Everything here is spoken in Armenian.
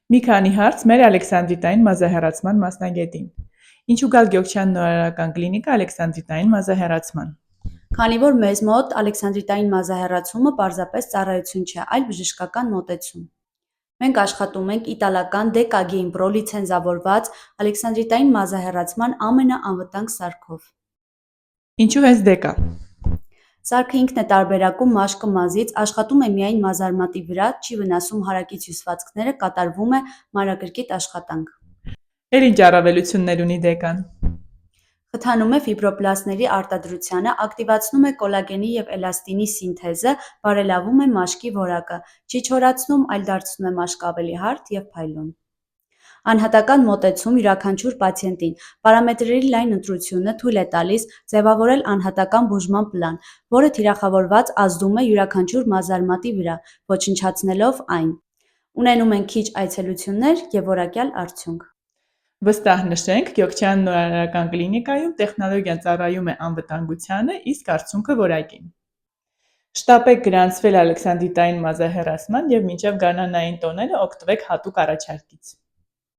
Մի քանի հարց մեր Ալեքսանդրիտային մազահեռացման մասնագետին։ Ինչու գալ Գյոքչյան նորարարական կլինիկա Ալեքսանդրիտային մազահեռացման։ Քանի որ մեզ մոտ ալեքսանդրիտային մազահեռացումը պարզապես ծառայություն չէ, այլ բժշկական մոտեցում։ Մենք աշխատում ենք իտալական DKG-Impro լիցենզավորված ալեքսանդրիտային մազահեռացման ամենաանվտանգ սարքով։ Ինչու հենց դեկա։ Սարքը ինքն է տարբերակում մաշկը մազից, աշխատում է միայն մազարմատի վրա, չի վնասում հարակից հյուսվածքները, կատարվում է մանրակրկիտ աշխատանք։ Էլ ինչ առավելություններ ունի դեկան։ Խթանում է ֆիբրոբլաստների արտադրությանը, ակտիվացնում է կոլագենի և էլաստինի սինթեզը, բարելավում է մաշկի որակը, չի չորացնում, այլ դարձնում է մաշկը ավելի հարթ և փայլուն։ Անհատական մոտեցում յուրաքանչյուր պացիենտին։ Պարամետրերի լայն ընտրությունը թույլ է տալիս ձևավորել անհատական բուժման պլան, որը թիրախավորված ազդում է յուրաքանչյուր մազարմատի վրա, ոչնչացնելով այն։ Ունենում ենք քիչ այցելություններ և որակյալ արդյունք։ Վստահ նշենք, Գյոքչյան նորարարական կլինիկայում տեխնոլոգիան ծառայում է անվտանգությանը, իսկ արդյունքը որակին։ Շտապեք գրանցվել Ալեքսանդրիտային մազահեռացման և մինչև գարնանային տոները օգտվեք հատուկ առաջարկից։